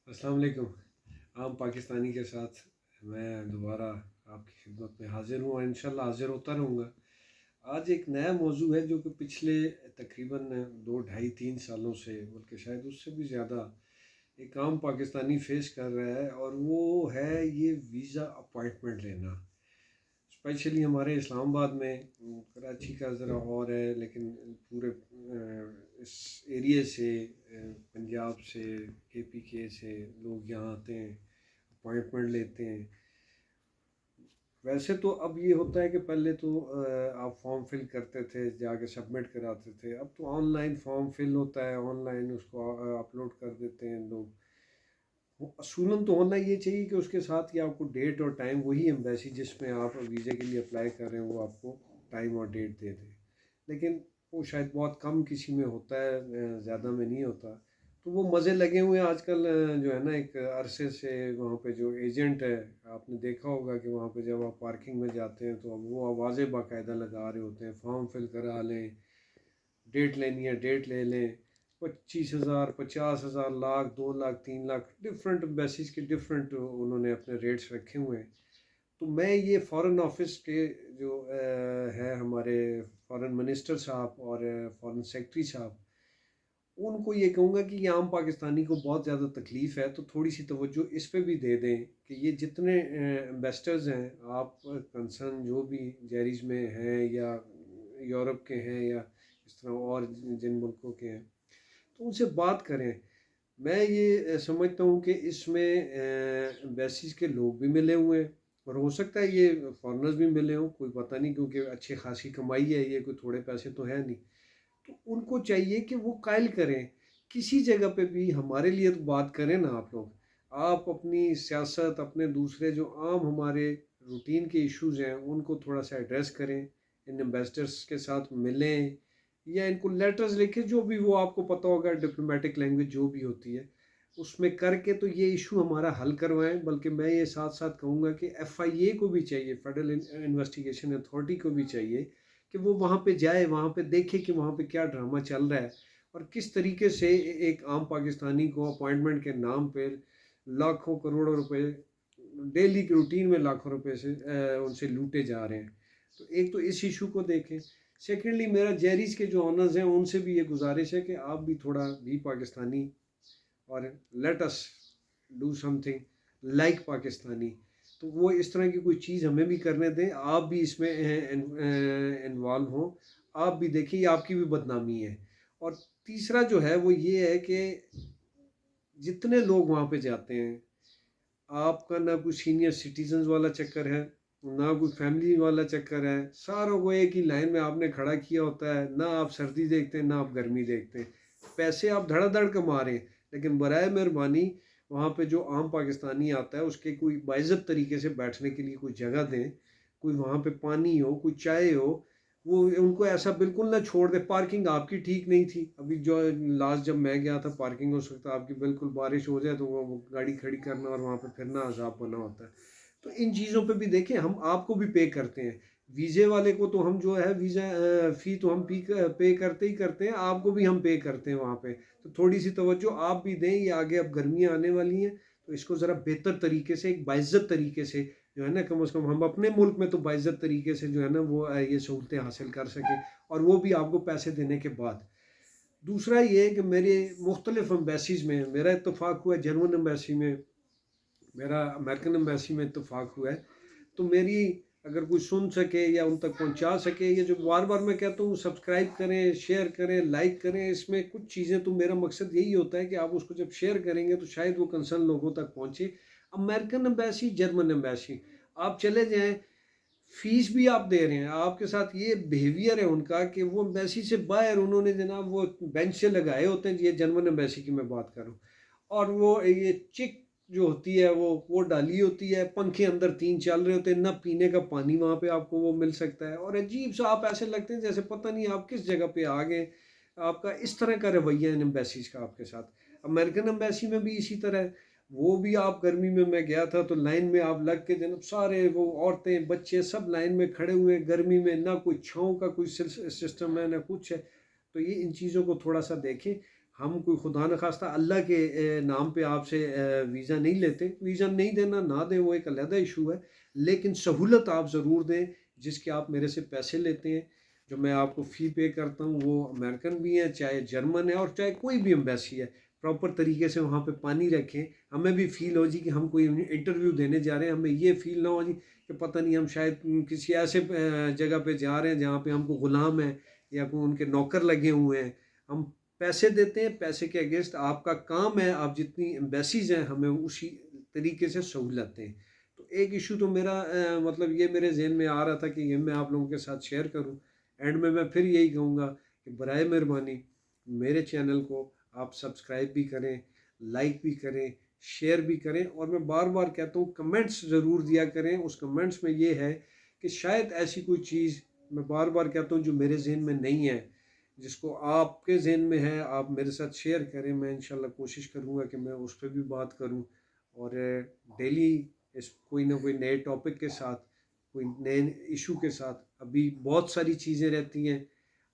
अस्सलाम वालेकुम। आम पाकिस्तानी के साथ मैं दोबारा आपकी खिदमत में हाज़िर हूँ और इंशाल्लाह हाज़िर होता रहूँगा। आज एक नया मौजू है जो कि पिछले तकरीबन 2 ढाई 3 सालों से, बल्कि शायद उससे भी ज़्यादा, एक आम पाकिस्तानी फ़ेस कर रहा है, और वो है ये वीज़ा अपॉइंटमेंट लेना। स्पेशली हमारे इस्लामाबाद में, कराची का ज़रा और है, लेकिन पूरे इस एरिए से, पंजाब से, KPK से लोग यहाँ आते हैं, अपॉइंटमेंट लेते हैं। वैसे तो अब ये होता है कि पहले तो आप फॉर्म फिल करते थे, जाके सबमिट कराते थे। अब तो ऑनलाइन फॉर्म फिल होता है, ऑनलाइन उसको अपलोड कर देते हैं लोग। वो असूलन तो होना ये चाहिए कि उसके साथ ही आपको डेट और टाइम, वही एम्बेसी जिसमें आप वीज़े के लिए अप्लाई कर रहे हैं वो आपको टाइम और डेट दे दे। लेकिन वो शायद बहुत कम किसी में होता है, ज़्यादा में नहीं होता। तो वो मज़े लगे हुए हैं आजकल, जो है ना, एक अरसे से वहाँ पे जो एजेंट है, आपने देखा होगा कि वहाँ पे जब आप पार्किंग में जाते हैं तो अब वो आवाज़ें बाकायदा लगा रहे होते हैं, फॉर्म फिल करा लें, डेट लेनी है डेट ले लें। 25,000, 50,000, लाख, 2 लाख, 3 लाख, डिफरेंट बेसिस के डिफरेंट उन्होंने अपने रेट्स रखे हुए हैं। तो मैं ये फ़ॉरेन ऑफिस के जो है हमारे फ़ॉरेन मिनिस्टर साहब और फ़ॉरेन सेक्रेटरी साहब, उनको ये कहूँगा कि ये आम पाकिस्तानी को बहुत ज़्यादा तकलीफ़ है, तो थोड़ी सी तवज्जो इस पे भी दे दें कि ये जितने इन्वेस्टर्स हैं, आप कंसर्न जो भी जैरीज़ में हैं या यूरोप के हैं या इस तरह और जिन मुल्कों के हैं, तो उनसे बात करें। मैं ये समझता हूँ कि इसमें एम्बेसीज के लोग भी मिले हुए हैं, और हो सकता है ये फॉरेनर्स भी मिले हों, कोई पता नहीं, क्योंकि अच्छी खासी कमाई है, ये कोई थोड़े पैसे तो है नहीं। तो उनको चाहिए कि वो कायल करें, किसी जगह पे भी हमारे लिए तो बात करें ना आप लोग। आप अपनी सियासत, अपने दूसरे जो आम हमारे रूटीन के इश्यूज़ हैं उनको थोड़ा सा एड्रेस करें, इन एम्बेसडर्स के साथ मिलें, या इनको लेटर्स लिखें, जो भी वो आपको पता होगा, डिप्लोमेटिक लैंग्वेज जो भी होती है उसमें करके तो ये इशू हमारा हल करवाएं। बल्कि मैं ये साथ साथ कहूँगा कि FIA को भी चाहिए, फेडरल इन्वेस्टिगेशन अथॉरिटी को भी चाहिए कि वो वहाँ पे जाए, वहाँ पे देखे कि वहाँ पे क्या ड्रामा चल रहा है, और किस तरीके से एक आम पाकिस्तानी को अपॉइंटमेंट के नाम पे लाखों करोड़ों रुपए, डेली की रूटीन में लाखों रुपए से उनसे लूटे जा रहे हैं। तो एक तो इस इशू को देखें। सेकेंडली, मेरा जेरीज के जो ऑनर्स हैं उनसे भी ये गुजारिश है कि आप भी थोड़ा भी पाकिस्तानी, और let us do something like Pakistani. तो वो इस तरह की कोई चीज़ हमें भी करने दें, आप भी इसमें इन्वॉल्व हों, आप भी देखिए, आपकी भी बदनामी है। और तीसरा जो है वो ये है कि जितने लोग वहाँ पे जाते हैं, आपका ना कोई सीनियर सिटीजन वाला चक्कर है, ना कोई फैमिली वाला चक्कर है, सारों को एक ही लाइन में आपने खड़ा किया होता है, ना आप सर्दी देखते हैं ना आप गर्मी देखते हैं। पैसे आप धड़ाधड़ कमा रहे हैं, लेकिन बराए मेहरबानी वहाँ पे जो आम पाकिस्तानी आता है उसके कोई बाइज़्ज़त तरीके से बैठने के लिए कोई जगह दें, कोई वहाँ पे पानी हो, कोई चाय हो। वो उनको ऐसा बिल्कुल ना छोड़ दे। पार्किंग आपकी ठीक नहीं थी, अभी जो लास्ट जब मैं गया था, पार्किंग हो सकता है आपकी, बिल्कुल बारिश हो जाए तो वो गाड़ी खड़ी करना और वहाँ पे फिरना अजाब बना होता है। तो इन चीज़ों पे भी देखें, हम आपको भी पे करते हैं। वीज़े वाले को तो हम जो है वीज़ा फ़ी तो हम पे करते ही करते हैं, आपको भी हम पे करते हैं वहाँ पे। तो थोड़ी सी तवज्जो आप भी दें, ये आगे अब गर्मियाँ आने वाली हैं, तो इसको ज़रा बेहतर तरीके से, एक बाइज़्ज़त तरीके से, जो है ना, कम से कम हम अपने मुल्क में तो बाइज़्ज़त तरीके से जो है ना वो ये सहूलतें हासिल कर सकें, और वो भी आपको पैसे देने के बाद। दूसरा ये है कि मेरे मुख्तलिफ एम्बेसीज़ में मेरा इत्तेफाक हुआ है, जर्मन एम्बेसी में, मेरा अमेरिकन एम्बेसी में इत्तेफाक हुआ है। तो मेरी, अगर कोई सुन सके या उन तक पहुंचा सके, ये जो बार बार मैं कहता हूँ सब्सक्राइब करें, शेयर करें, लाइक करें, इसमें कुछ चीज़ें, तो मेरा मकसद यही होता है कि आप उसको जब शेयर करेंगे तो शायद वो कंसर्न लोगों तक पहुँचे। अमेरिकन एम्बेसी, जर्मन एम्बेसी, आप चले जाएं, फीस भी आप दे रहे हैं, आपके साथ ये बिहेवियर है उनका कि वो एम्बेसी से बाहर उन्होंने जनाब वो बेंच से लगाए होते हैं। ये जर्मन एम्बेसी की मैं बात करूँ, और वो ये चिक जो होती है वो डाली होती है, पंखे अंदर 3 चल रहे होते हैं, ना पीने का पानी वहाँ पे आपको वो मिल सकता है, और अजीब सा आप ऐसे लगते हैं जैसे पता नहीं आप किस जगह पे आ गए। आपका इस तरह का रवैया इन एम्बेसीज का आपके साथ। अमेरिकन एम्बेसी में भी इसी तरह है। वो भी, आप गर्मी में मैं गया था तो लाइन में आप लग के जनाब, सारे वो औरतें बच्चे सब लाइन में खड़े हुए हैं गर्मी में, ना कोई छाँव का कोई सिस्टम है ना कुछ है। तो ये इन चीज़ों को थोड़ा सा देखें। ہم کوئی خدا نخواستہ اللہ کے نام پہ آپ سے ویزا نہیں لیتے. ویزا نہیں دینا نہ دیں وہ ایک علیحدہ ایشو ہے، لیکن سہولت آپ ضرور دیں جس کے آپ میرے سے پیسے لیتے ہیں. جو میں آپ کو فی پے کرتا ہوں وہ امریکن بھی ہیں، چاہے جرمن ہے، اور چاہے کوئی بھی ایمبیسی ہے، پراپر طریقے سے وہاں پہ پانی رکھیں. ہمیں بھی فیل ہو جی کہ ہم کوئی انٹرویو دینے جا رہے ہیں، ہمیں یہ فیل نہ ہو جی کہ پتہ نہیں ہم شاید کسی ایسے جگہ پہ جا رہے ہیں جہاں پہ ہم کو غلام ہیں یا کوئی ان کے نوکر لگے ہوئے ہیں. ہم پیسے دیتے ہیں، پیسے کے اگینسٹ آپ کا کام ہے، آپ جتنی ایمبیسیز ہیں ہمیں اسی طریقے سے سہولت دیں. تو ایک ایشو تو میرا مطلب یہ میرے ذہن میں آ رہا تھا کہ یہ میں آپ لوگوں کے ساتھ شیئر کروں. اینڈ میں پھر یہی کہوں گا کہ برائے مہربانی میرے چینل کو آپ سبسکرائب بھی کریں، لائک بھی کریں، شیئر بھی کریں، اور میں بار بار کہتا ہوں کمنٹس ضرور دیا کریں. اس کمنٹس میں یہ ہے کہ شاید ایسی کوئی چیز میں بار بار کہتا ہوں جو میرے ذہن میں نہیں ہے، جس کو آپ کے ذہن میں ہے آپ میرے ساتھ شیئر کریں. میں انشاءاللہ کوشش کروں گا کہ میں اس پہ بھی بات کروں، اور ڈیلی کوئی نہ کوئی نئے ٹاپک کے ساتھ، کوئی نئے ایشو کے ساتھ. ابھی بہت ساری چیزیں رہتی ہیں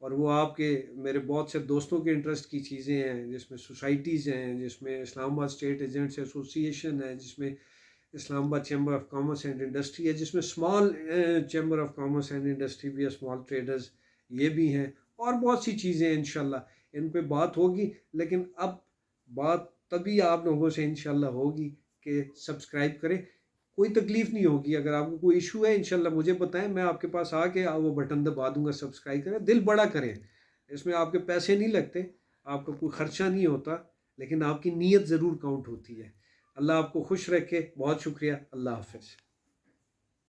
اور وہ آپ کے میرے بہت سے دوستوں کے انٹرسٹ کی چیزیں ہیں، جس میں سوسائٹیز ہیں، جس میں اسلام آباد اسٹیٹ ایجنٹس ایسوسی ایشن ہے، جس میں اسلام آباد chamber of commerce and industry ہے، جس میں small chamber of commerce and industry بھی ہے، اسمال ٹریڈرز یہ بھی ہیں، اور بہت سی چیزیں ہیں. انشاءاللہ ان پہ بات ہوگی، لیکن اب بات تبھی آپ لوگوں سے انشاءاللہ ہوگی کہ سبسکرائب کریں. کوئی تکلیف نہیں ہوگی، اگر آپ کو کوئی ایشو ہے انشاءاللہ مجھے بتائیں، میں آپ کے پاس آ کے وہ بٹن دبا دوں گا. سبسکرائب کریں، دل بڑا کریں. اس میں آپ کے پیسے نہیں لگتے، آپ کا کوئی خرچہ نہیں ہوتا، لیکن آپ کی نیت ضرور کاؤنٹ ہوتی ہے. اللہ آپ کو خوش رکھے. بہت شکریہ. اللہ حافظ.